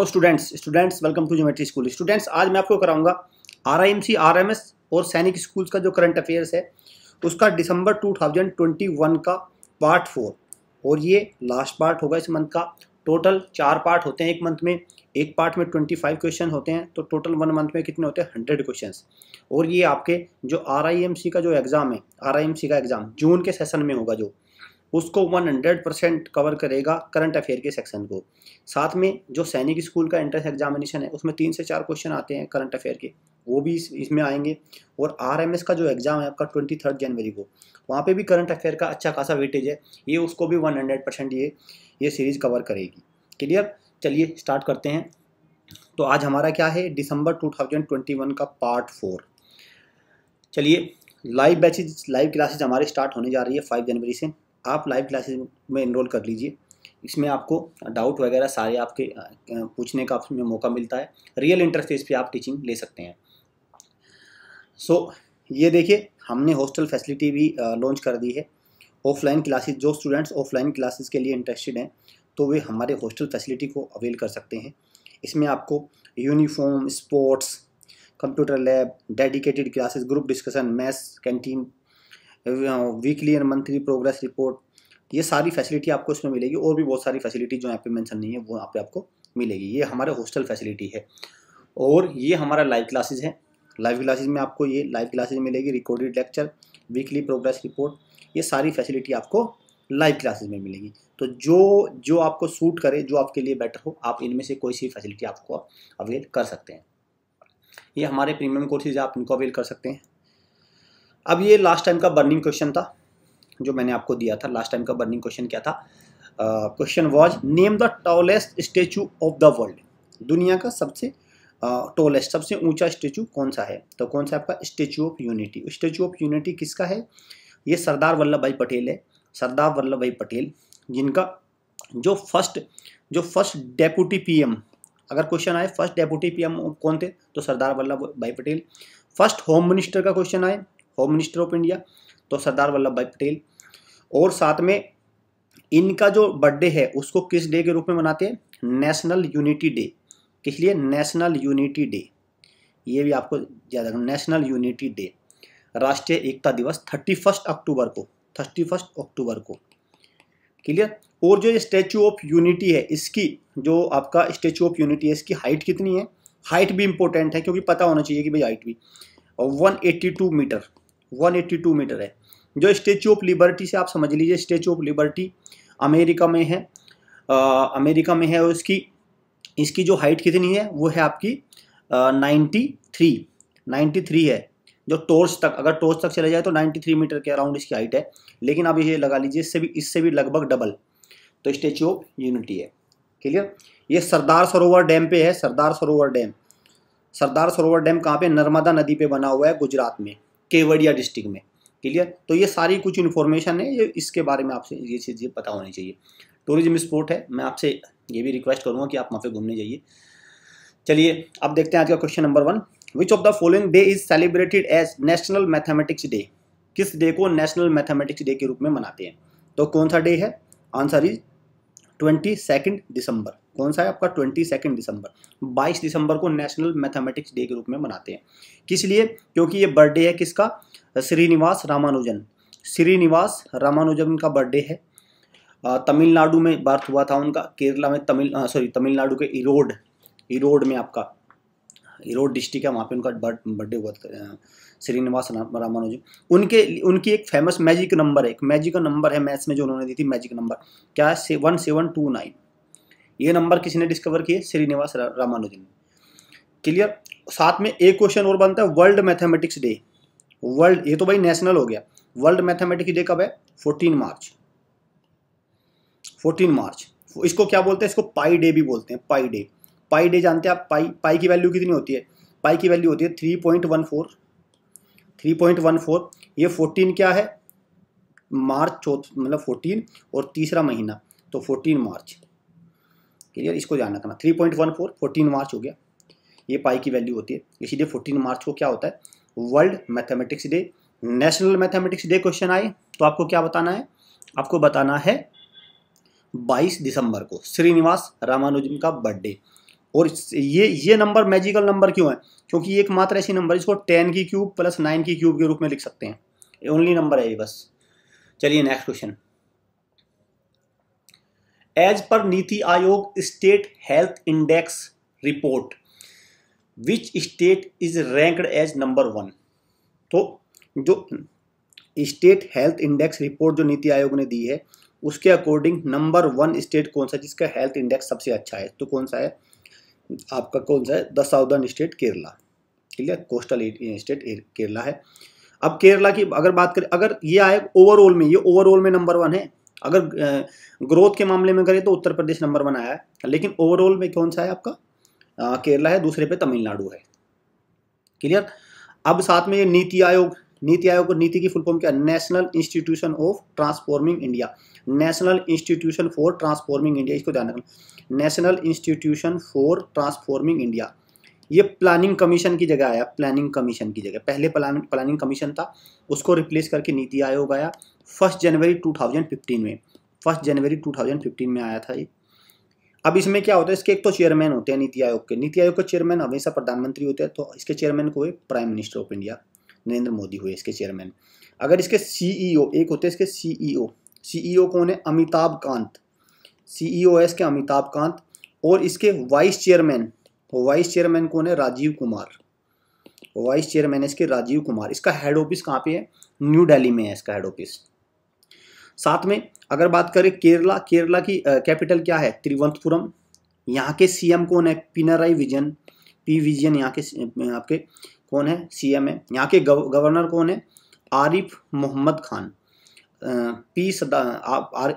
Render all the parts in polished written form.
तो students welcome to geometry school. Students आज मैं आपको कराऊंगा आरआईएमसी, आरएमएस और सैनिक स्कूल्स का जो करंट अफेयर्स है उसका दिसंबर 2021 का पार्ट 4 और ये लास्ट पार्ट होगा इस मंथ का। टोटल 4 पार्ट होते हैं एक मंथ में। एक पार्ट में 25 क्वेश्चन होते हैं, तो टोटल 1 मंथ में कितने होते हैं 100 क्वेश्चंस। और ये आपके जो आरआईएमसी का जो एग्ज़ाम है, आरआईएमसी का एग्ज़ाम जून के सेशन में होगा, जो उसको 100% कवर करेगा करंट अफेयर के सेक्शन को। साथ में जो सैनिक स्कूल का एंट्रेंस एग्जामिनेशन है उसमें 3 से 4 क्वेश्चन आते हैं करंट अफेयर के, वो भी इसमें आएंगे। और आरएमएस का जो एग्ज़ाम है आपका 23 जनवरी को, वहाँ पे भी करंट अफेयर का अच्छा खासा वेटेज है, ये उसको भी 100% ये सीरीज़ कवर करेगी। क्लियर, चलिए स्टार्ट करते हैं। तो आज हमारा क्या है, दिसंबर 2021 का पार्ट 4। चलिए लाइव बैचेज, लाइव क्लासेज हमारे स्टार्ट होने जा रही है 5 जनवरी से। आप लाइव क्लासेज में इनरोल कर लीजिए। इसमें आपको डाउट वगैरह सारे आपके पूछने का आपमें मौका मिलता है। रियल इंटरफेस पे आप टीचिंग ले सकते हैं। सो ये देखिए, हमने हॉस्टल फैसिलिटी भी लॉन्च कर दी है। ऑफलाइन क्लासेस, जो स्टूडेंट्स ऑफलाइन क्लासेस के लिए इंटरेस्टेड हैं तो वे हमारे हॉस्टल फैसिलिटी को अवेल कर सकते हैं। इसमें आपको uniform, sports, computer lab, dedicated classes, group discussion, maths canteen, weekly and monthly progress report, ये सारी फैसिलिटी आपको इसमें मिलेगी। और भी बहुत सारी फैसिलिटी जो यहाँ पे मेंशन नहीं है वो यहाँ पे आपको मिलेगी। ये हमारे हॉस्टल फैसिलिटी है। और ये हमारा लाइव क्लासेज है। लाइव क्लासेज में आपको ये लाइव क्लासेज मिलेगी, recorded lecture, weekly progress report, ये सारी फैसिलिटी आपको लाइव क्लासेज में मिलेगी। तो जो आपको सूट करे, जो आपके लिए बेटर हो, आप इनमें से कोई सी फैसिलिटी आपको अवेल कर सकते हैं। ये हमारे प्रीमियम कोर्सेज, आप इनको अवेल कर सकते हैं। अब ये लास्ट टाइम का बर्निंग क्वेश्चन था जो मैंने आपको दिया था। लास्ट टाइम का बर्निंग क्वेश्चन क्या था? Question was name the tallest statue of the world. दुनिया का सबसे टॉलेस्ट, सबसे ऊंचा स्टेचू कौन सा है? तो कौन सा आपका? Statue of unity. Statue of unity किसका है? ये सरदार वल्लभ भाई पटेल है। सरदार वल्लभ भाई पटेल, जिनका जो फर्स्ट डेप्यूटी पीएम, अगर क्वेश्चन आए फर्स्ट डेप्यूटी पीएम कौन थे तो सरदार वल्लभ भाई पटेल। फर्स्ट होम मिनिस्टर का क्वेश्चन आए, होम मिनिस्टर ऑफ इंडिया, तो सरदार वल्लभ भाई पटेल। और साथ में इनका जो बर्थडे है उसको किस डे के रूप में मनाते हैं? National unity day. किस लिए? National unity day. ये भी आपको याद रखना, नेशनल यूनिटी डे, राष्ट्रीय एकता दिवस 31 अक्टूबर को, 31 अक्टूबर को। क्लियर। और जो स्टैचू ऑफ यूनिटी है, इसकी जो आपका स्टैचू ऑफ यूनिटी है, इसकी हाइट कितनी है? हाइट भी इंपॉर्टेंट है, क्योंकि पता होना चाहिए कि भाई हाइट भी 182 मीटर, 182 मीटर है। जो स्टैचू ऑफ लिबर्टी से आप समझ लीजिए, स्टैचू ऑफ लिबर्टी अमेरिका में है, अमेरिका में है। और इसकी जो हाइट कितनी है वो है आपकी 93 है। जो टॉर्च तक, अगर टॉर्च तक चले जाए तो 93 मीटर के अराउंड इसकी हाइट है। लेकिन आप ये लगा लीजिए इससे भी लगभग डबल तो स्टैचू ऑफ यूनिटी है। क्लियर। ये सरदार सरोवर डैम पे है। सरदार सरोवर डैम, सरदार सरोवर डैम कहाँ पे? नर्मदा नदी पे बना हुआ है, गुजरात में, केवड़िया डिस्ट्रिक्ट में। क्लियर। तो ये सारी कुछ इन्फॉर्मेशन है, ये इसके बारे में आपसे ये चीज़ें पता होनी चाहिए। टूरिज्म स्पॉट है, मैं आपसे ये भी रिक्वेस्ट करूँगा कि आप वहाँ पे घूमने जाइए। चलिए अब देखते हैं आज का question number 1। Which of the following day is celebrated as national mathematics day. किस डे को नेशनल मैथमेटिक्स डे के रूप में मनाते हैं? तो कौन सा डे है? आंसर इज 22 दिसंबर। कौन सा है आपका? 22 दिसंबर। 22 दिसंबर को नेशनल मैथमेटिक्स डे के रूप में मनाते हैं। किस लिए? क्योंकि ये बर्थडे है किसका? श्रीनिवास रामानुजन। श्रीनिवास रामानुजन का बर्थडे है। तमिलनाडु में बर्थ हुआ था उनका, केरला में, तमिलनाडु के इरोड में, आपका इरोड डिस्ट्रिक्ट है, वहाँ पे उनका बर्थडे हुआ था, श्रीनिवास रामानुजन। उनकी एक फेमस मैजिक नंबर है, एक मैजिक नंबर है मैथ्स में जो उन्होंने दी थी, मैजिक नंबर क्या है? 1729। ये नंबर किसने डिस्कवर किए? श्रीनिवास रामानुजन। क्लियर। साथ में एक क्वेश्चन और बनता है, वर्ल्ड मैथमेटिक्स डे। वर्ल्ड, ये तो भाई नेशनल हो गया। वर्ल्ड मैथमेटिक्स डे कब है? 14 मार्च। 14 मार्च। इसको क्या बोलते हैं? इसको पाई डे भी बोलते हैं, पाई डे। पाई डे जानते हैं आप? पाई की वैल्यू कितनी होती है? पाई की वैल्यू होती है 3.14। ये 14 क्या है? मार्च, मतलब 14 और तीसरा महीना, तो 14 मार्च। क्लियर। इसको ध्यान रखना, 3.14, 14 मार्च हो गया। ये पाई की वैल्यू होती है, इसीलिए 14 मार्च को क्या होता है? World mathematics day. National mathematics day question आए तो आपको क्या बताना है? आपको बताना है 22 दिसंबर को श्रीनिवास रामानुजन का बर्थडे। और ये नंबर मैजिकल नंबर क्यों है? क्योंकि ये एकमात्र ऐसी नंबर इसको 10 की क्यूब प्लस 9 की क्यूब के रूप में लिख सकते हैं, ओनली नंबर है ये बस। चलिए नेक्स्ट क्वेश्चन। एज पर NITI Aayog state health index report which state is ranked as number 1। तो जो स्टेट हेल्थ इंडेक्स रिपोर्ट जो नीति आयोग ने दी है उसके अकॉर्डिंग नंबर 1 स्टेट कौन सा जिसका हेल्थ इंडेक्स सबसे अच्छा है? तो कौन सा है आपका? कौन सा है? The southern state Kerala, clear, coastal state Kerala है। अब केरला की अगर बात करें, अगर ये आए ओवरऑल में, ये ओवरऑल में नंबर 1 है। अगर ग्रोथ के मामले में करें तो उत्तर प्रदेश नंबर 1 आया है, लेकिन ओवरऑल में कौन सा है आपका? केरला है, दूसरे पे तमिलनाडु है, क्लियर। अब साथ में ये नीति आयोग और नीति की फुल फॉर्म क्या? National institution of transforming India, national institution for transforming India, इसको ध्यान रखना, national institution for transforming India. ये प्लानिंग कमीशन की जगह आया, प्लानिंग कमीशन की जगह, पहले प्लानिंग कमीशन था, उसको रिप्लेस करके नीति आयोग आया 1 जनवरी 2015 में, 1 जनवरी 2015 में आया था ये। अब इसमें क्या होता है, इसके एक तो चेयरमैन होते हैं नीति आयोग के, नीति आयोग के चेयरमैन हमेशा प्रधानमंत्री होते हैं, तो इसके चेयरमैन को है prime minister of India, Narendra Modi हुए इसके चेयरमैन। अगर इसके सीईओ, एक होते हैं इसके सीईओ कौन है? अमिताभ कांत, सीईओ है इसके अमिताभ कांत। और इसके वाइस चेयरमैन कौन है? राजीव कुमार, वाइस चेयरमैन है इसके राजीव कुमार। इसका हेड ऑफिस कहाँ पे है? न्यू दिल्ली में है इसका हेड ऑफिस। साथ में अगर बात करें केरला की कैपिटल क्या है? तिरुवनंतपुरम। यहाँ के सीएम कौन है? पिनराई विजयन, यहाँ के आपके कौन है? सीएम है। यहाँ के गवर्नर कौन है? आरिफ मोहम्मद खान,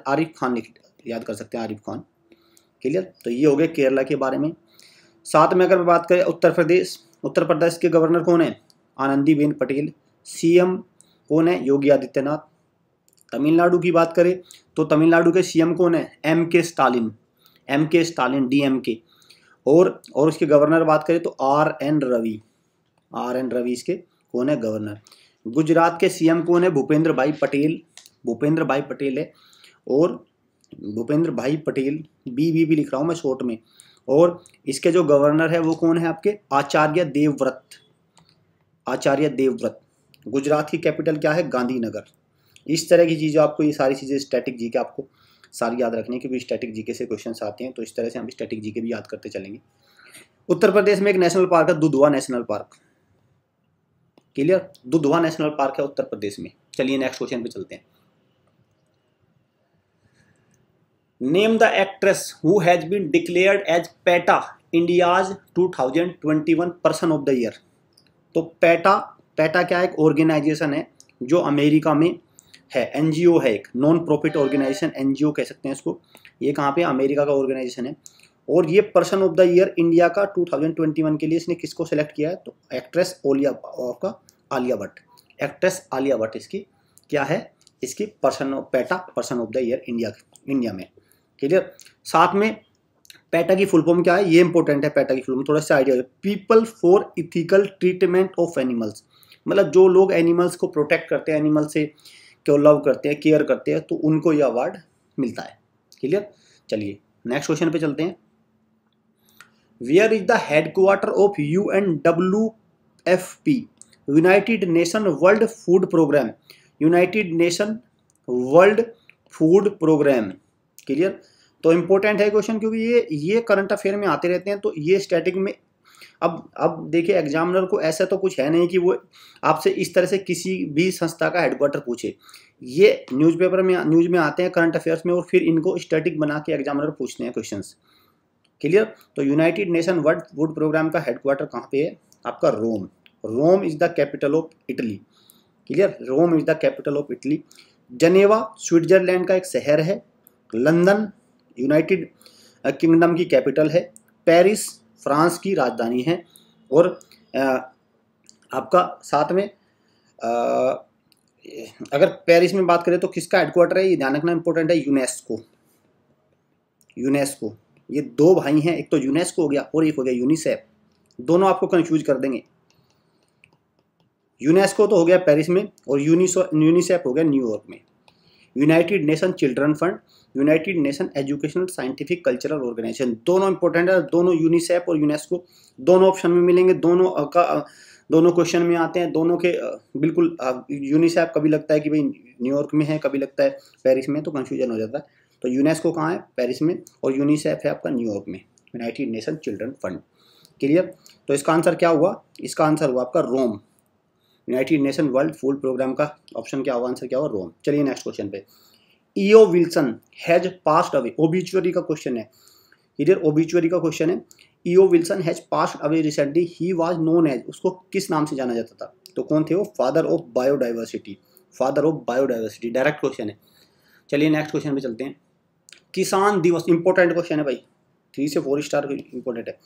आरिफ खान याद कर सकते हैं, आरिफ खान, क्लियर। तो ये हो गया केरला के बारे में। साथ में अगर बात करें उत्तर प्रदेश के गवर्नर कौन है? आनंदीबेन पटेल। सीएम कौन है? योगी आदित्यनाथ। तमिलनाडु की बात करें तो तमिलनाडु के सीएम कौन है? एम के स्टालिन, डीएमके। और उसके गवर्नर बात करें तो आर एन रवि इसके कौन है? गवर्नर। गुजरात के सीएम कौन है? भूपेंद्र भाई पटेल है। और भूपेंद्र भाई पटेल, बी लिख रहा हूँ मैं शॉर्ट में। और इसके जो गवर्नर है वो कौन है आपके? आचार्य देवव्रत। गुजरात की कैपिटल क्या है? गांधीनगर। इस तरह की चीज़ें आपको, ये सारी चीज़ें स्टैटिक जीके आपको सारी याद रखनी है, क्योंकि स्टैटिक जीके से क्वेश्चंस आते हैं, तो इस तरह से हम स्टैटिक जीके भी याद करते चलेंगे। उत्तर प्रदेश में एक नेशनल पार्क है, Dudhwa national park, clear, Dudhwa national park है उत्तर प्रदेश में। चलिए नेक्स्ट क्वेश्चन पे चलते हैं। Name the actress who has been declared as PETA India's 2021 person of the year. तो पेटा क्या है? एक ऑर्गेनाइजेशन है जो अमेरिका में है, एनजीओ है, एक नॉन प्रॉफिट ऑर्गेनाइजेशन, एनजीओ कह सकते हैं इसको। ये कहाँ पे? अमेरिका का ऑर्गेनाइजेशन है। और ये person of the year India का 2021 के लिए इसने किसको सेलेक्ट किया है? तो एक्ट्रेस आलिया भट्ट, एक्ट्रेस आलिया भट्ट इसकी क्या है? इसकी person of the year India में, क्लियर। साथ में पेटा की फुल फॉर्म क्या है? ये इंपॉर्टेंट है, पेटा की फुल फॉर्म थोड़ा सा idea, people for ethical treatment of animals. मतलब जो लोग एनिमल्स को प्रोटेक्ट करते हैं, एनिमल से क्यों लव करते हैं, केयर करते हैं, तो उनको ये अवार्ड मिलता है, क्लियर। चलिए नेक्स्ट क्वेश्चन पे चलते हैं। Where is the headquarter of UNWFP, United Nation world food programme, United Nation world food programme, clear. तो इंपॉर्टेंट है क्वेश्चन, क्योंकि ये करंट अफेयर में आते रहते हैं, तो ये स्टैटिक में। अब देखिए एग्जामिनर को ऐसा तो कुछ है नहीं कि वो आपसे इस तरह से किसी भी संस्था का हेडक्वार्टर पूछे। ये न्यूज़ में आते हैं करंट अफेयर्स में, और फिर इनको स्टैटिक बना के एग्जामिनर पूछते हैं क्वेश्चंस, क्लियर। तो United Nation world food Programme का हेडक्वार्टर कहाँ पे है? आपका Rome is the capital of Italy, clear, Rome is the capital of Italy. Geneva Switzerland का एक शहर है। लंदन यूनाइटेड किंगडम की कैपिटल है। पेरिस फ्रांस की राजधानी है। और आपका साथ में अगर पेरिस में बात करें तो किसका हेडक्वार्टर है? ये ध्यान रखना इंपॉर्टेंट है, यूनेस्को। ये दो भाई हैं, एक तो यूनेस्को हो गया और एक हो गया यूनिसेफ, दोनों आपको कंफ्यूज कर देंगे। यूनेस्को तो हो गया पेरिस में और यूनिसेफ हो गया न्यूयॉर्क में। United Nation Children Fund United Nation Educational Scientific Cultural Organization. दोनों इंपॉर्टेंट है, दोनों यूनिसेफ और यूनेस्को, दोनों ऑप्शन में मिलेंगे, दोनों क्वेश्चन में आते हैं, दोनों के बिल्कुल। यूनिसेफ कभी लगता है कि भाई न्यूयॉर्क में है, कभी लगता है पेरिस में, तो कंफ्यूजन हो जाता है। तो यूनेस्को कहाँ है? पेरिस में, और यूनिसेफ है आपका न्यूयॉर्क में, United Nation Children Fund. Clear? तो इसका आंसर क्या हुआ? इसका आंसर हुआ आपका Rome. United Nation world food Programme का ऑप्शन क्या हुआ? आंसर क्या हुआ? रोम। चलिए नेक्स्ट क्वेश्चन पे। EO Wilson has passed away, obituary का क्वेश्चन है, इधर ओबिचुअरी का क्वेश्चन है। EO Wilson has passed away recently, he was known as, उसको किस नाम से जाना जाता था? तो कौन थे वो? Father of biodiversity, father of biodiversity, direct question है। चलिए नेक्स्ट क्वेश्चन पे चलते हैं। किसान दिवस, इंपॉर्टेंट क्वेश्चन है भाई, 3 से 4 स्टार इंपॉर्टेंट है।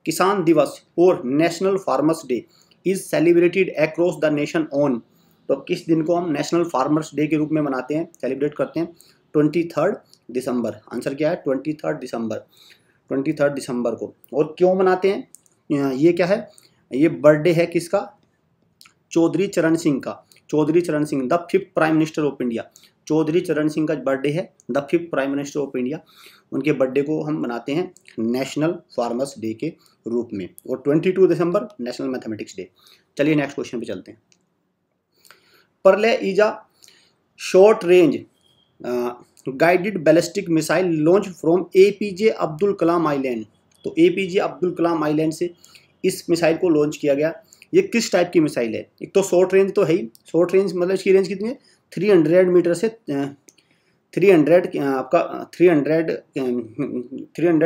किसान दिवस और national farmers day is celebrated across the nation on, तो किस दिन को हम नेशनल फार्मर्स डे के रूप में मनाते हैं, सेलिब्रेट करते हैं? 23 दिसंबर। आंसर क्या है? 23 दिसंबर, 23 दिसंबर को। और क्यों मनाते हैं? ये क्या है? ये बर्थडे है किसका? चौधरी चरण सिंह का। Chaudhary Charan Singh, the 5th prime minister of India. Chaudhary Charan Singh का बर्थडे है, the 5th prime minister of India. उनके बर्थडे को हम मनाते हैं नेशनल फार्मर्स डे के रूप में। और 22 दिसंबर नेशनल मैथमेटिक्स डे। चलिए नेक्स्ट क्वेश्चन पे चलते हैं। परले is a short range guided ballistic missile launch from APJ Abdul Kalam island. तो एपीजे अब्दुल कलाम आइलैंड से इस मिसाइल को लॉन्च किया गया। ये किस टाइप की मिसाइल है? एक तो शॉर्ट रेंज तो है ही, शॉर्ट रेंज मतलब इसकी रेंज कितनी है? 300 मीटर से 300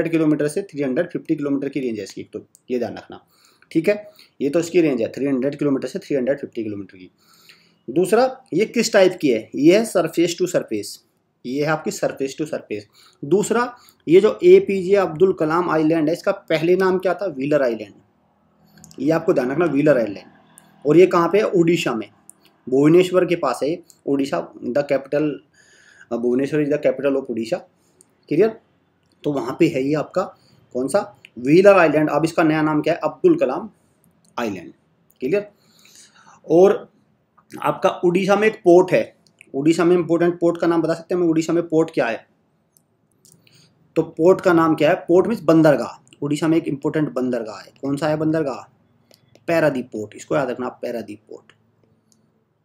किलोमीटर से 350 किलोमीटर की रेंज है इसकी, तो ये ध्यान रखना, ठीक है। ये तो इसकी रेंज है 300 किलोमीटर से 350 किलोमीटर की। दूसरा, ये किस टाइप की है? ये है सरफेस टू सरफेस, ये है आपकी सरफेस टू सरफेस। दूसरा, ये जो एपीजे अब्दुल कलाम आइलैंड है, इसका पहले नाम क्या था? Wheeler island. ये आपको ध्यान रखना, व्हीलर आइलैंड। और ये कहाँ पे है? उड़ीसा में, भुवनेश्वर के पास है Orissa, the capital, Bhubaneswar is the capital of Orissa. Clear? तो वहाँ पे है ये आपका कौन सा? Wheeler Island. अब इसका नया नाम क्या है? अब्दुल कलाम आइलैंड। क्लियर? और आपका उड़ीसा में एक पोर्ट है, उड़ीसा में इंपोर्टेंट पोर्ट का नाम बता सकते हैं मैं? उड़ीसा में पोर्ट क्या है? तो पोर्ट का नाम क्या है? पोर्ट मीन्स बंदरगाह। उड़ीसा में एक इंपोर्टेंट बंदरगाह है, कौन सा है बंदरगाह? पैरादीप पोर्ट। इसको याद रखना, पैरादीप पोर्ट,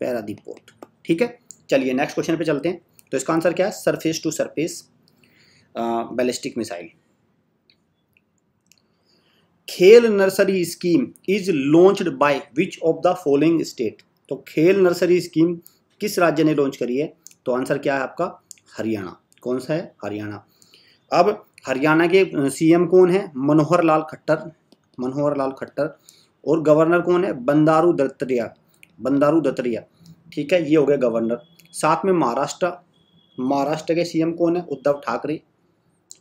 पैरादीप पोर्ट, ठीक है। चलिए नेक्स्ट क्वेश्चन पे चलते हैं। तो इसका आंसर क्या है? Surface to surface ballistic missile. खेल nursery scheme is launched by which of the following state. तो खेल नर्सरी स्कीम किस राज्य ने लॉन्च करी है? तो आंसर क्या है आपका? हरियाणा। कौन सा है? हरियाणा। अब हरियाणा के सीएम कौन है? मनोहर लाल खट्टर, मनोहर लाल खट्टर। और गवर्नर कौन है? बंडारू दत्तात्रेय, बंडारू दत्तात्रेय, ठीक है। ये हो गया गवर्नर। साथ में महाराष्ट्र, महाराष्ट्र के सीएम कौन है? उद्धव ठाकरे,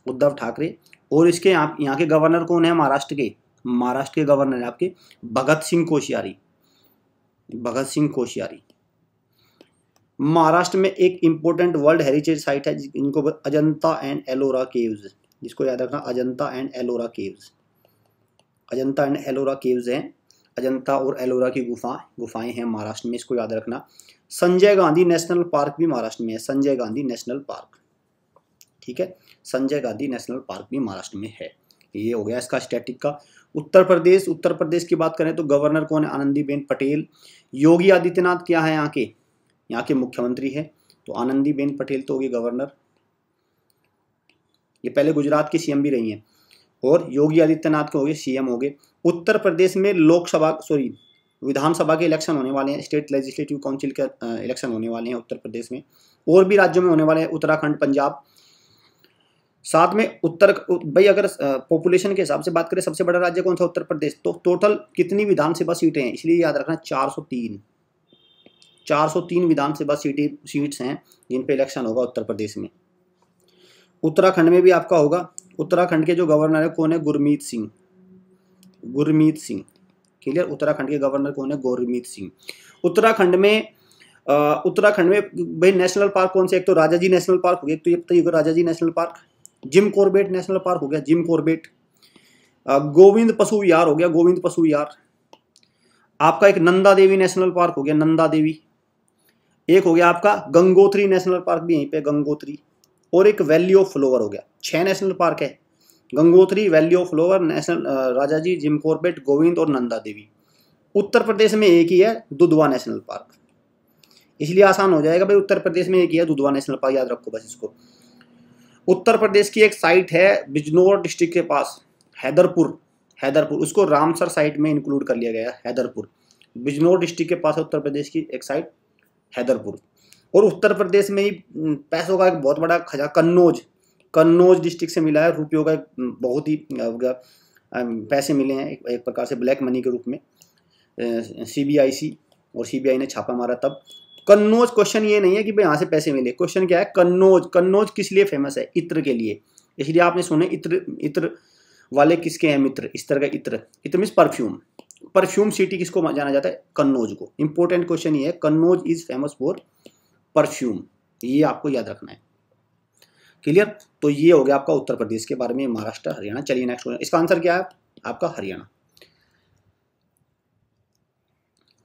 उद्धव ठाकरे। और इसके यहाँ के गवर्नर कौन है? महाराष्ट्र के, महाराष्ट्र के गवर्नर है आपके भगत सिंह कोश्यारी, भगत सिंह कोश्यारी। महाराष्ट्र में एक इंपॉर्टेंट वर्ल्ड हेरिटेज साइट है इनको अजंता एंड एलोरा केव्स, जिसको याद रखना, Ajanta and Ellora caves. Ajanta and Ellora caves हैं, अजंता और एलोरा की गुफाएं हैं महाराष्ट्र में, इसको याद रखना। संजय गांधी नेशनल पार्क भी महाराष्ट्र में है, संजय गांधी नेशनल पार्क, ठीक है। संजय गांधी नेशनल पार्क भी महाराष्ट्र में है। ये हो गया इसका स्टैटिक का। उत्तर प्रदेश, उत्तर प्रदेश की बात करें तो गवर्नर कौन है? आनंदीबेन पटेल। योगी आदित्यनाथ क्या है? यहाँ के मुख्यमंत्री है, तो आनंदीबेन पटेल तो होगी गवर्नर। ये पहले गुजरात की सीएम भी रही हैं। और योगी आदित्यनाथ के हो गए सीएम हो गए। उत्तर प्रदेश में विधानसभा के इलेक्शन होने वाले हैं, स्टेट लेजिस्लेटिव काउंसिल के इलेक्शन होने वाले हैं उत्तर प्रदेश में। और भी राज्यों में होने वाले हैं, उत्तराखंड, पंजाब। साथ में भाई अगर पॉपुलेशन के हिसाब से बात करें, सबसे बड़ा राज्य कौन सा? उत्तर प्रदेश। तो टोटल कितनी विधानसभा सीटें हैं? इसलिए याद रखना 403 विधानसभा सीट्स हैं जिन पे इलेक्शन होगा उत्तर प्रदेश में। उत्तराखंड में भी आपका होगा। उत्तराखंड के जो गवर्नर है कौन है? गुरमीत सिंह, गुरमीत सिंह। क्लियर? उत्तराखंड के गवर्नर कौन है? गुरमीत सिंह। उत्तराखंड में भाई नेशनल पार्क कौन से? एक तो राजाजी नेशनल पार्क हो गया, एक तो ये बताइए Rajaji national park. Jim Corbett national park हो गया, जिम कॉर्बेट। गोविंद पशु विहार हो गया, गोविंद पशु विहार। आपका एक नंदा देवी नेशनल पार्क हो गया, नंदा देवी। एक हो गया आपका गंगोत्री नेशनल पार्क भी यहीं पे, गंगोत्री, और एक वैली ऑफ फ्लावर हो गया। 6 नेशनल पार्क है, Gangotri, valley of flower, national Rajaji, Jim Corbett, Govind और नंदा देवी। उत्तर प्रदेश में एक ही है दुधवा नेशनल पार्क, इसलिए आसान हो जाएगा भाई, उत्तर प्रदेश में एक ही है दुधवा नेशनल पार्क, याद रखो बस इसको। उत्तर प्रदेश की एक साइट है बिजनौर डिस्ट्रिक्ट के पास, हैदरपुर, हैदरपुर, उसको रामसर साइट में इंक्लूड कर लिया गया, हैदरपुर। बिजनौर डिस्ट्रिक्ट के पास है उत्तर प्रदेश की एक साइट हैदरपुर। और उत्तर प्रदेश में ही पैसों का एक बहुत बड़ा खजा कन्नौज, कन्नौज डिस्ट्रिक्ट से मिला है, रुपयों का बहुत ही पैसे मिले हैं एक प्रकार से ब्लैक मनी के रूप में। CBIC और CBI ने छापा मारा तब। कन्नौज, क्वेश्चन ये नहीं है कि भाई यहाँ से पैसे मिले, क्वेश्चन क्या है कन्नौज, कन्नौज किस लिए फेमस है? इत्र के लिए, इसलिए आपने सुने इत्र, इत्र वाले किसके हैं मित्र, इस तरह का इत्र, इत्र मीन्स परफ्यूम, परफ्यूम सिटी किसको जाना जाता है? कन्नौज को। इंपॉर्टेंट क्वेश्चन ये है, Kannauj is famous for perfume, ये आपको याद रखना है। क्लियर? तो ये हो गया आपका उत्तर प्रदेश के बारे में, महाराष्ट्र, हरियाणा। चलिए नेक्स्ट क्वेश्चन, इसका आंसर क्या है आपका? Haryana.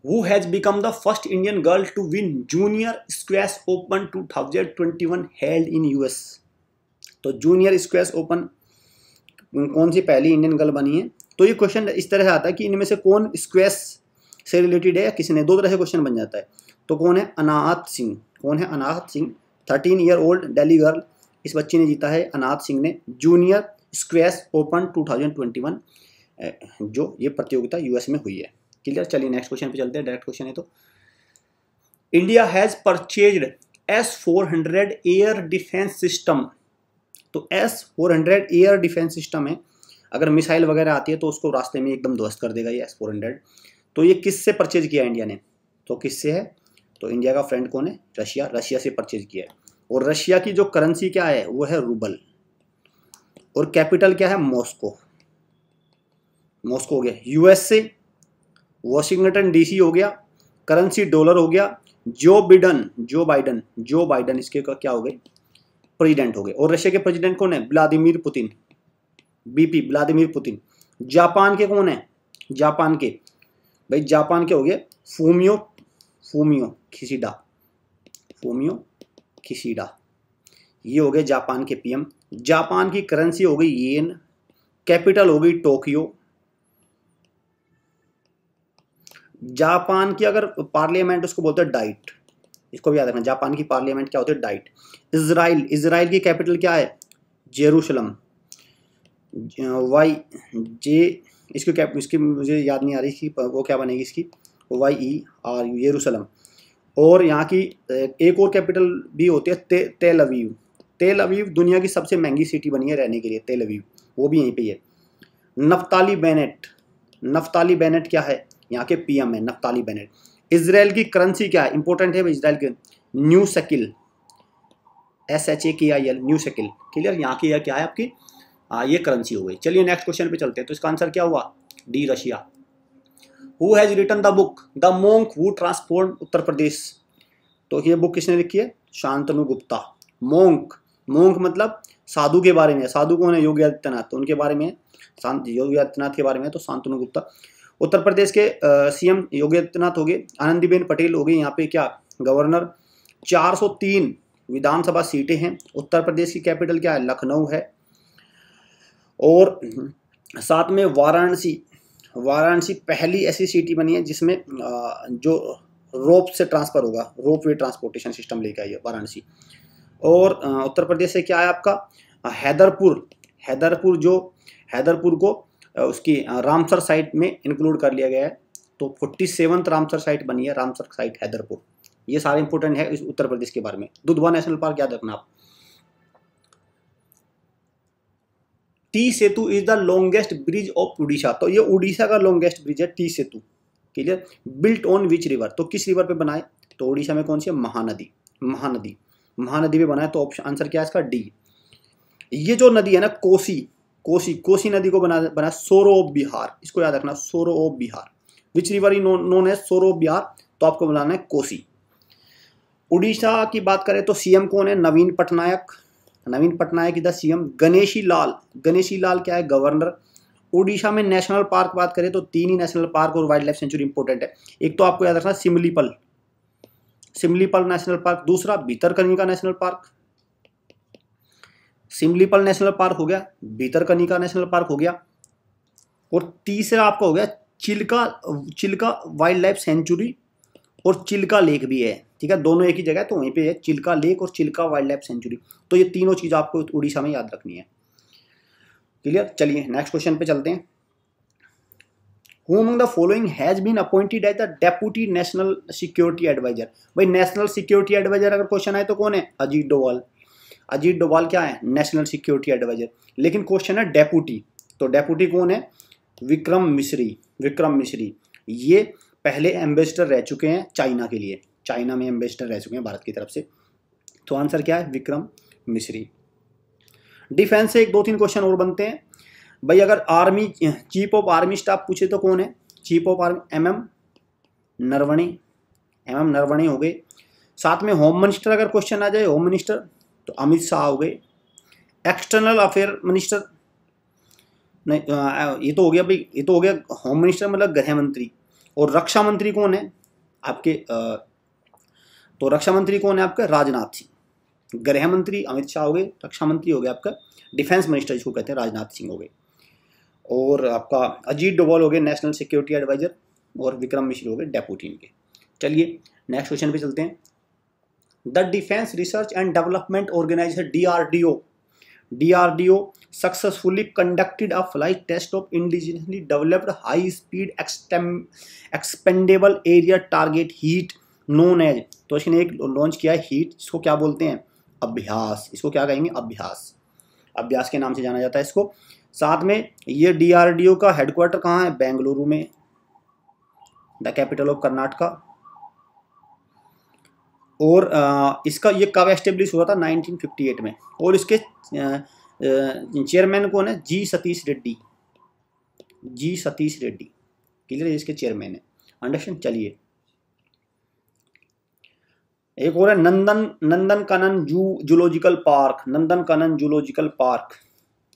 Who has become the first Indian girl to win Junior Squash Open 2021 held in US? तो जूनियर स्क्वैश ओपन कौन सी पहली इंडियन गर्ल बनी है? तो ये क्वेश्चन इस तरह से आता है कि इनमें से कौन स्क्वैश से रिलेटेड है या किसी ने, दो तरह से क्वेश्चन बन जाता है। तो कौन है? अनाहत सिंह। कौन है? Anahat Singh, 13 year old Delhi girl, इस बच्ची ने जीता है, अनाहत सिंह ने, जूनियर स्क्वैश ओपन 2021, जो ये प्रतियोगिता US में हुई है। क्लियर? चलिए नेक्स्ट क्वेश्चन पे चलते हैं, डायरेक्ट क्वेश्चन है। तो India has purchased S-400 air defence system. तो S-400 एयर डिफेंस सिस्टम है, अगर मिसाइल वगैरह आती है तो उसको रास्ते में एकदम ध्वस्त कर देगा ये S-400। तो ये किससे परचेज किया इंडिया ने? तो किससे है? तो इंडिया का फ्रेंड कौन है? रशिया, रशिया से परचेज किया है। और रशिया की जो करेंसी क्या है वो है रूबल, और कैपिटल क्या है? मॉस्को, मॉस्को हो गया। USA वॉशिंगटन DC हो गया, करेंसी डॉलर हो गया। जो बाइडन इसके क्या हो गए? प्रेसिडेंट हो गए। और रशिया के प्रेसिडेंट कौन है? Vladimir Putin, BP Vladimir Putin. Japan के कौन है? जापान के भाई, जापान के हो गए फूमियो किशिडा, ये हो गए जापान के PM। जापान की करेंसी हो गई येन, कैपिटल हो गई टोक्यो। जापान की अगर पार्लियामेंट उसको बोलते हैं डाइट, इसको भी याद रखना, जापान की पार्लियामेंट क्या होती है? डाइट। इजराइल की कैपिटल क्या है? जेरूशलम, इसकी मुझे याद नहीं आ रही इसकी, वो क्या बनेगी इसकी? YER, Jerusalem. और यहाँ की एक और कैपिटल भी होती है तेल अवीव दुनिया की सबसे महंगी सिटी बनी है रहने के लिए, तेल अवीव, वो भी यहीं पे है। नफ्ताली बेनेट क्या है? यहाँ के PM है नफ्ताली बेनेट। इजराइल की करेंसी क्या है? इंपॉर्टेंट है इजराइल के, new Shakil, SHAKIL, new Shakil. Clear? यहाँ की क्या है आपकी? ये करेंसी हो गई। चलिए नेक्स्ट क्वेश्चन पे चलते हैं। तो इसका आंसर क्या हुआ? D, Russia. Who has written the book the monk who transformed Uttar Pradesh? तो ये बुक किसने लिखी है? शांतनु गुप्ता। मोंक मतलब साधु के बारे में, साधु कौन है? योगी आदित्यनाथ, तो उनके बारे में, योगी आदित्यनाथ के बारे में, तो शांतनु गुप्ता। उत्तर प्रदेश के CM योगी आदित्यनाथ हो गए, आनंदीबेन पटेल हो गई यहाँ पे क्या? गवर्नर। 403 विधानसभा सीटें हैं। उत्तर प्रदेश की कैपिटल क्या है? लखनऊ है। और साथ में वाराणसी पहली ऐसी सिटी बनी है जिसमें जो रोप से ट्रांसफर होगा, रोप वे ट्रांसपोर्टेशन सिस्टम लेके आई है वाराणसी। और उत्तर प्रदेश से क्या है आपका? हैदरपुर को उसकी रामसर साइट में इंक्लूड कर लिया गया है। तो 47th रामसर साइट बनी है, रामसर साइट हैदरपुर। ये सारे इंपॉर्टेंट है इस उत्तर प्रदेश के बारे में। दुधवा नेशनल पार्क याद रखना आप। T Setu is the longest bridge of Orissa. तो ये उड़ीसा का लॉन्गेस्ट ब्रिज है T Setu. Clear? Built on which river? तो किस रिवर पे बनाए? तो उड़ीसा में कौन सी है? महानदी पे बनाए। तो ऑप्शन आंसर क्या है इसका? D। ये जो नदी है ना कोसी नदी को बना सोरो ऑफ बिहार, इसको याद रखना, sorrow of Bihar. Which river is known as sorrow of Bihar? तो आपको बनाना है कोसी। उड़ीसा की बात करें तो CM कौन है? नवीन पटनायक इधर CM। गणेशी लाल क्या है? गवर्नर। उड़ीसा में नेशनल पार्क बात करें तो 3 ही नेशनल पार्क और वाइल्ड लाइफ सेंचुरी इंपॉर्टेंट है। एक तो आपको याद रखना सिमलीपल नेशनल पार्क, दूसरा Bhitarkanika national park, Similipal national park हो गया, भीतरकनिका नेशनल पार्क हो गया, और तीसरा आपका हो गया चिल्का वाइल्ड लाइफ सेंचुरी, और चिल्का लेक भी है। ठीक है, दोनों एक ही जगह है, तो वहीं पे है चिल्का लेक और चिल्का वाइल्ड लाइफ सेंचुरी। तो ये तीनों चीज आपको उड़ीसा में याद रखनी है। क्लियर। चलिए नेक्स्ट क्वेश्चन पे चलते हैं। Who among the following has been appointed as the Deputy National Security Advisor? भाई नेशनल सिक्योरिटी एडवाइजर अगर क्वेश्चन आए तो कौन है? अजीत डोभाल। अजीत डोभाल क्या है? National security adviser. लेकिन क्वेश्चन है डेपुटी, तो डेपुटी कौन है? विक्रम मिश्री। विक्रम मिश्री ये पहले एम्बेसडर रह चुके हैं चाइना के लिए, चाइना में एम्बेसडर रह चुके हैं भारत की तरफ से। तो आंसर क्या है? विक्रम मिश्री। डिफेंस से एक दो तीन क्वेश्चन और बनते हैं भाई। अगर army chief of army staff पूछे तो कौन है? Chief of army MM Naravane. MM Naravane हो गए। साथ में होम मिनिस्टर अगर क्वेश्चन आ जाए, होम मिनिस्टर तो अमित शाह हो गए। एक्सटर्नल अफेयर मिनिस्टर नहीं, ये तो हो गया भाई, ये तो हो गया होम मिनिस्टर मतलब गृह मंत्री। और रक्षा मंत्री कौन है आपके? तो रक्षा मंत्री कौन है आपका? राजनाथ सिंह। गृह मंत्री अमित शाह हो गए, रक्षा मंत्री हो गया आपका डिफेंस मिनिस्टर जिसको कहते हैं राजनाथ सिंह हो गए, और आपका अजीत डोभाल हो गए नेशनल सिक्योरिटी एडवाइजर, और विक्रम मिश्री हो गए डेप्यूटी इनके। चलिए नेक्स्ट क्वेश्चन पे चलते हैं। The defence research and development organisation DRDO successfully conducted a flight test of indigenously developed high speed expendable aerial target HEAT known as. तो इसने एक लॉन्च किया है हीट, इसको क्या बोलते हैं? अभ्यास। इसको क्या कहेंगे? अभ्यास। अभ्यास के नाम से जाना जाता है इसको। साथ में ये डीआरडीओ का हेडक्वार्टर कहाँ है? बेंगलुरु में, द कैपिटल ऑफ कर्नाटका। और इसका ये कब एस्टेब्लिश हुआ था? 1958 में। और इसके चेयरमैन कौन है? जी सतीश रेड्डी। जी सतीश रेड्डी क्लियर, इसके चेयरमैन है। अंडरस्टैंड। चलिए एक और है Nandankanan zoological park. Nandankanan zoological park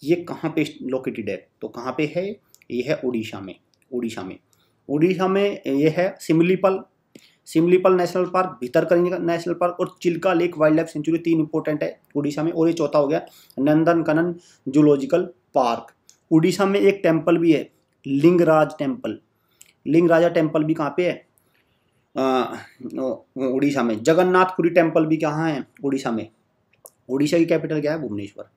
ये कहाँ पे लोकेटेड है? तो कहाँ पे है? ये है उड़ीसा में। उड़ीसा में ये है Similipal national Park, Bhitarkanika National Park और Chilka lake wild life sanctuary. तीन इंपॉर्टेंट है उड़ीसा में। और ये चौथा हो गया नंदनकानन जूलॉजिकल पार्क। उड़ीसा में एक टेम्पल भी है, लिंगराज टेम्पल। लिंगराजा टेम्पल भी कहाँ पे है? उड़ीसा में। जगन्नाथपुरी टेम्पल भी कहाँ है? उड़ीसा में। उड़ीसा की कैपिटल क्या है? Bhubaneswar.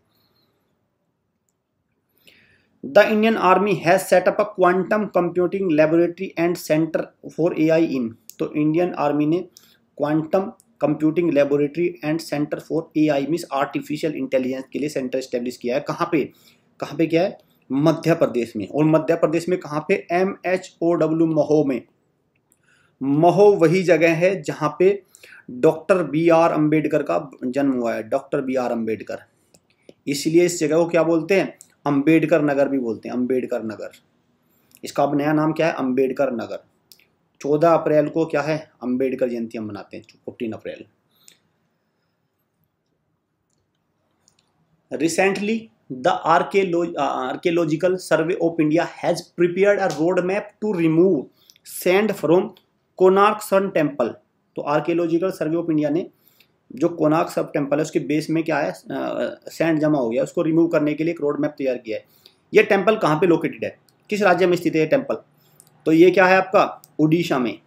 The Indian army has set up a quantum computing laboratory and centre for AI in. तो इंडियन आर्मी ने quantum computing laboratory and centre for AI means artificial intelligence के लिए सेंटर एस्टेब्लिश किया है। कहाँ पे किया है? मध्य प्रदेश में। और मध्य प्रदेश में कहाँ पे? MHOW महो में। महो वही जगह है जहाँ पे डॉक्टर BR अम्बेडकर का जन्म हुआ है। डॉक्टर BR अम्बेडकर, इसलिए इस जगह को क्या बोलते हैं? अम्बेडकर नगर भी बोलते हैं। अम्बेडकर नगर, इसका अब नया नाम क्या है? अम्बेडकर नगर। 14 अप्रैल को क्या है? अम्बेडकर जयंती हम मनाते हैं, 15 अप्रैल। Recently the archaeological survey of India has prepared a road map to remove sand from Konark sun temple. तो आर्कियोलॉजिकल सर्वे ऑफ इंडिया ने जो कोणार्क सब टेम्पल है उसके बेस में क्या है? सैंड जमा हो गया, उसको रिमूव करने के लिए एक रोड मैप तैयार किया है। ये टेम्पल कहाँ पे लोकेटेड है? किस राज्य में स्थित है ये टेम्पल? तो ये क्या है आपका? उड़ीसा में।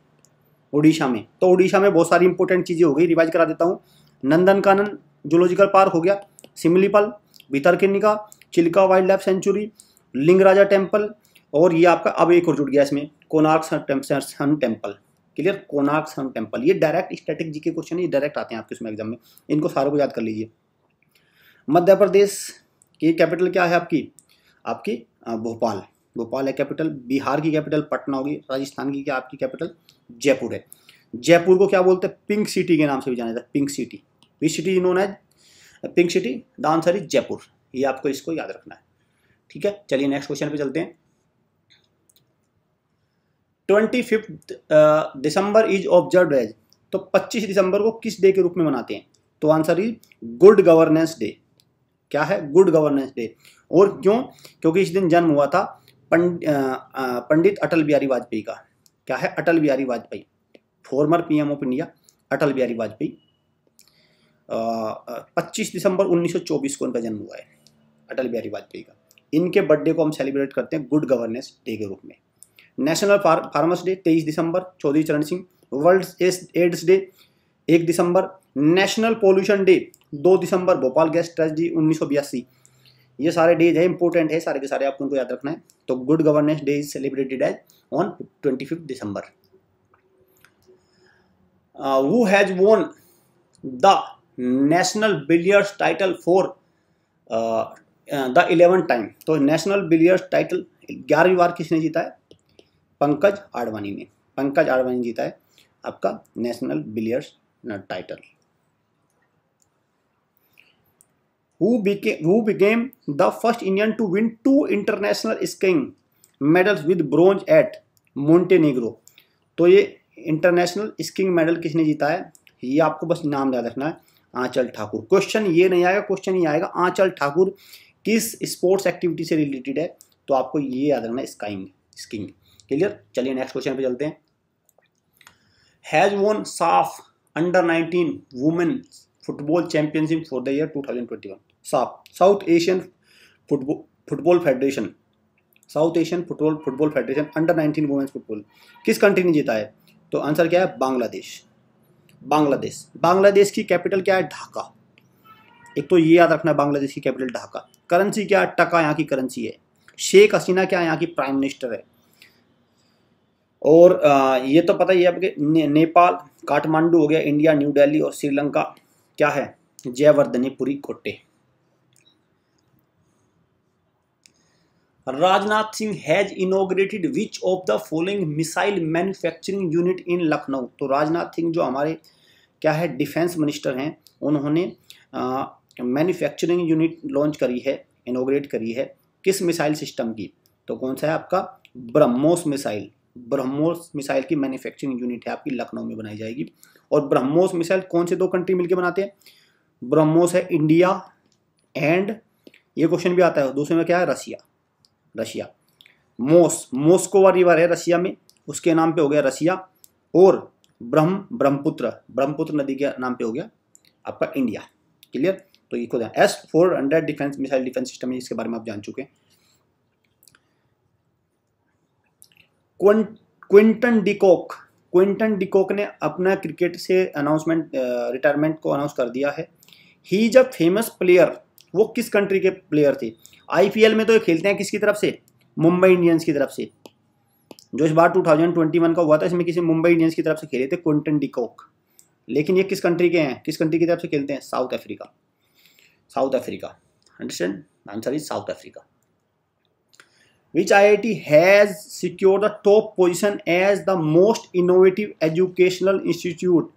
तो उड़ीसा में बहुत सारी इंपॉर्टेंट चीज़ें हो गई, रिवाइज करा देता हूँ। नंदनकानन जूलॉजिकल पार्क हो गया, Similipal, Bhitarkanika, Chilika wild life sanctuary, Lingaraja temple, और ये आपका अब एक और जुड़ गया इसमें Konark sun temple. Clear? Konark sun temple. ये डायरेक्ट स्टैटिक जीके क्वेश्चन, ये डायरेक्ट आते हैं आपके उसमें एग्जाम में, इनको सारों को याद कर लीजिए। मध्य प्रदेश की कैपिटल क्या है आपकी? भोपाल है कैपिटल। बिहार की कैपिटल पटना होगी। राजस्थान की क्या आपकी कैपिटल? जयपुर है। जयपुर को क्या बोलते हैं? पिंक सिटी के नाम से भी जाना जाता है। Pink city, which city known as pink city? The answer is Jaipur. ये आपको इसको याद रखना है। ठीक है, चलिए नेक्स्ट क्वेश्चन पे चलते हैं। 25 दिसंबर इज ऑब्जर्व एज। तो 25 दिसंबर को किस डे के रूप में मनाते हैं? तो answer is good governance day. क्या है? Good governance day. और क्यों? क्योंकि इस दिन जन्म हुआ था पंडित अटल बिहारी वाजपेयी का। क्या है? Atal Bihari Vajpayee, former PM of India Atal Bihari Vajpayee. 25 दिसंबर 1924 को उनका जन्म हुआ है, अटल बिहारी वाजपेयी का। इनके बर्थडे को हम सेलिब्रेट करते हैं गुड गवर्नेंस डे के रूप में। नेशनल फार्मर्स डे 23 दिसंबर Chaudhary Charan Singh. World ads day 1 दिसंबर। नेशनल पोल्यूशन डे 2 दिसंबर भोपाल गैस ट्रेजेडी 1982। ये सारे डेज है, इंपॉर्टेंट है सारे के सारे, आपको उनको याद रखना है। तो good governance day is celebrated as on 25 December. Who has won the national billiards title for the 11th time. तो नेशनल बिलियर्ड्स टाइटल 11वीं बार किसने जीता है? पंकज आडवाणी ने। पंकज आडवाणी जीता है आपका national billiards title. Who became the first Indian to win 2 international skiing medals with bronze at Montenegro। तो ये इंटरनेशनल स्कीइंग मेडल किसने जीता है? ये आपको बस नाम याद रखना है, आंचल ठाकुर। क्वेश्चन ये नहीं आएगा, क्वेश्चन ये आएगा आंचल ठाकुर किस स्पोर्ट्स एक्टिविटी से रिलेटेड है, तो आपको ये याद रखना है, स्कीइंग। क्लियर? चलिए नेक्स्ट क्वेश्चन पे चलते हैं। Has won SAFF under nineteen women football championship for the year 2021। SAFF South Asian Football Federation, South Asian Football Federation under nineteen women's football किस कंट्री ने जीता है? तो आंसर क्या है? बांग्लादेश की कैपिटल क्या है? ढाका। एक तो ये याद रखना है, बांग्लादेश की कैपिटल ढाका। करेंसी क्या है? टका यहाँ की करेंसी है। शेख हसीना क्या है? यहाँ की प्राइम मिनिस्टर है। और ये तो पता ही है आपके, नेपाल काठमांडू हो गया, इंडिया न्यू दिल्ली, और श्रीलंका क्या है? जयवर्धनेपुरी कोटे। Rajnath Singh has inaugurated which of the following missile manufacturing unit in Lucknow. तो राजनाथ सिंह जो हमारे क्या है, डिफेंस मिनिस्टर हैं, उन्होंने मैन्युफैक्चरिंग यूनिट लॉन्च करी है, इनॉग्रेट करी है किस मिसाइल सिस्टम की? तो कौन सा है आपका? ब्रह्मोस मिसाइल। ब्रह्मोस मिसाइल की मैन्युफैक्चरिंग यूनिट है आपकी लखनऊ में बनाई जाएगी। और ब्रह्मोस मिसाइल कौन से 2 कंट्री मिलकर बनाते हैं? ब्रह्मोस है इंडिया एंड, ये क्वेश्चन भी आता है, दूसरे में क्या है? रशिया। मोस्कोवा रिवर है रशिया में, उसके नाम पे हो गया रशिया। और ब्रह्मपुत्र नदी के नाम पे हो गया आपका इंडिया। क्लियर? तो ये खुद है S-400 defence missile defence system है, इसके बारे में आप जान चुके हैं। क्विंटन डिकॉक ने अपना क्रिकेट से रिटायरमेंट को अनाउंस कर दिया है। He is a famous player. वो किस कंट्री के प्लेयर थे? IPL में तो ये खेलते हैं किसकी तरफ से? मुंबई इंडियंस की तरफ से। जो इस बार 2021 का हुआ था, इसमें किसी मुंबई इंडियंस की तरफ से खेले थे क्विंटन डिकॉक। लेकिन ये किस कंट्री के हैं? किस कंट्री की तरफ से खेलते हैं? South Africa. Understand? Answer is south Africa. Which IIT has secured the top position as the most innovative educational institute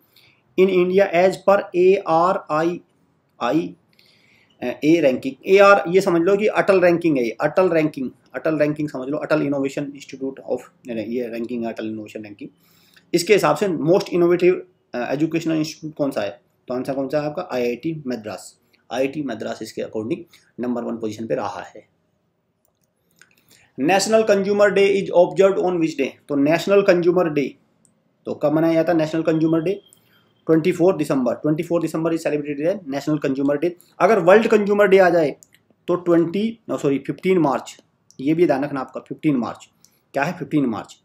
in India as per ARII ranking. AR ये समझ लो कि अटल रैंकिंग है, ये अटल रैंकिंग समझ लो, अटल इनोवेशन इंस्टीट्यूट ऑफ, ये ranking है, अटल innovation ranking. इसके हिसाब से मोस्ट इनोवेटिव एजुकेशनल इंस्टीट्यूट कौन सा है? तो आंसर कौन सा है आपका? IIT मद्रास इसके अकॉर्डिंग नंबर 1 पोजीशन पे रहा है। National consumer day is observed on which day? तो नेशनल कंज्यूमर डे तो कब मनाया जाता है? National consumer day 24 December is celebrated है नेशनल कंज्यूमर डे। अगर वर्ल्ड कंज्यूमर डे आ जाए तो 15 मार्च, ये भी ध्यान रखना आपका, 15 मार्च क्या है? 15 मार्च।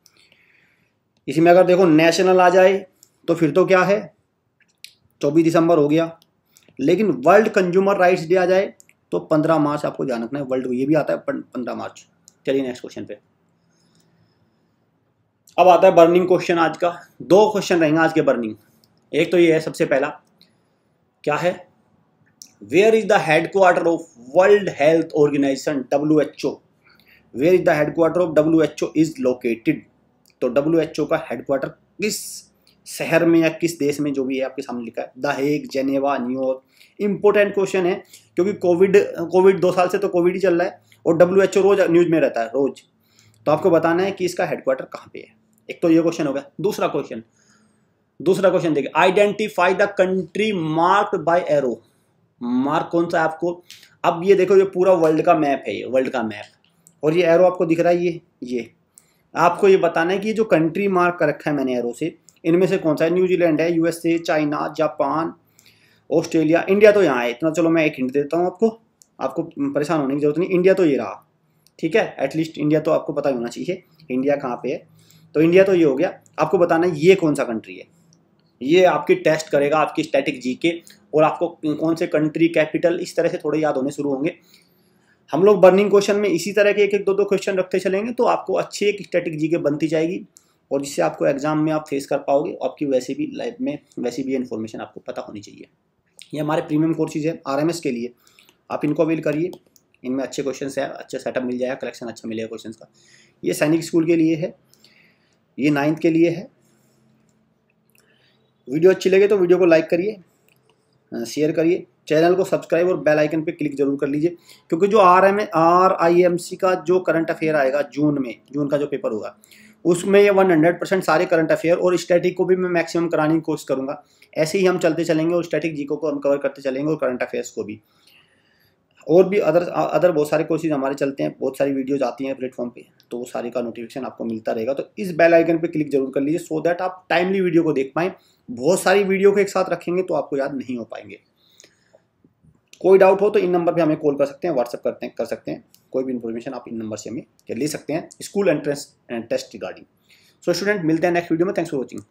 इसी में अगर देखो नेशनल आ जाए तो फिर तो क्या है? 24 दिसंबर हो गया। लेकिन वर्ल्ड कंज्यूमर राइट्स डे आ जाए तो 15 मार्च आपको ध्यान रखना है, वर्ल्ड ये भी आता है 15 मार्च। चलिए नेक्स्ट क्वेश्चन पे। अब आता है बर्निंग क्वेश्चन आज का। 2 क्वेश्चन रहेंगे आज के बर्निंग। एक तो ये है, सबसे पहला क्या है? Where is the headquarter of World Health Organisation WHO? Where is the headquarter of WHO is located? तो WHO का हेडक्वार्टर किस शहर में या किस देश में, जो भी है आपके सामने लिखा है, the Hague, Geneva, New York. Important question है क्योंकि कोविड 2 साल से तो कोविड ही चल रहा है और WHO रोज न्यूज में रहता है, रोज। तो आपको बताना है कि इसका हेडक्वार्टर कहाँ पे है। एक तो ये क्वेश्चन हो गया। दूसरा क्वेश्चन देखिए, identify the country marked by arrow. Mark कौन सा है आपको? अब ये देखो, ये पूरा वर्ल्ड का मैप है, ये वर्ल्ड का मैप, और ये एरो आपको दिख रहा है, ये आपको ये बताना है कि ये जो कंट्री मार्क कर रखा है मैंने एरो से, इनमें से कौन सा है? न्यूजीलैंड है, USA, China, Japan, Australia, India तो यहाँ है, इतना चलो मैं एक हिंट देता हूँ आपको, आपको परेशान होने की जरूरत नहीं, इंडिया तो ये रहा, ठीक है, एटलीस्ट इंडिया तो आपको पता ही होना चाहिए इंडिया कहाँ पे है। तो इंडिया तो ये हो गया, आपको बताना है ये कौन सा कंट्री है। ये आपकी टेस्ट करेगा आपकी स्टैटिक जीके, और आपको कौन से कंट्री कैपिटल इस तरह से थोड़े याद होने शुरू होंगे। हम लोग बर्निंग क्वेश्चन में इसी तरह के एक एक दो दो क्वेश्चन रखते चलेंगे, तो आपको अच्छी एक स्टैटिक जीके बनती जाएगी, और जिससे आपको एग्जाम में आप फेस कर पाओगे। आपकी वैसे भी लाइफ में वैसी भी इन्फॉर्मेशन आपको पता होनी चाहिए। ये हमारे प्रीमियम कोर्सेज है आरएमएस के लिए, आप इनको अवेल करिए, इनमें अच्छे क्वेश्चन है, अच्छे सेटअप मिल जाएगा, कलेक्शन अच्छा मिलेगा क्वेश्चन का। ये सैनिक स्कूल के लिए है, ये 9th के लिए है। वीडियो अच्छी लगे तो वीडियो को लाइक करिए, शेयर करिए, चैनल को सब्सक्राइब और बेल आइकन पे क्लिक जरूर कर लीजिए, क्योंकि जो RIMC का जो करंट अफेयर आएगा जून में, जून का जो पेपर होगा उसमें ये 100% सारे करंट अफेयर और स्टैटिक को भी मैं मैक्सिमम कराने की कोशिश करूँगा। ऐसे ही हम चलते चलेंगे और स्टैटिक जीको को हम कवर करते चलेंगे और करंट अफेयर्स को भी, और भी अदर बहुत सारे कोर्सेज हमारे चलते हैं, बहुत सारी वीडियोज आती हैं प्लेटफॉर्म पे, तो वो सारी का नोटिफिकेशन आपको मिलता रहेगा। तो इस बेल आइकन पे क्लिक जरूर कर लीजिए, सो दैट आप टाइमली वीडियो को देख पाएँ। बहुत सारी वीडियो को एक साथ रखेंगे तो आपको याद नहीं हो पाएंगे। कोई डाउट हो तो इन नंबर पे हमें कॉल कर सकते हैं, व्हाट्सएप कर सकते हैं, कोई भी इन्फॉर्मेशन आप इन नंबर से हमें ले सकते हैं school entrance test regarding. So student, मिलते हैं नेक्स्ट वीडियो में। Thanks for watching.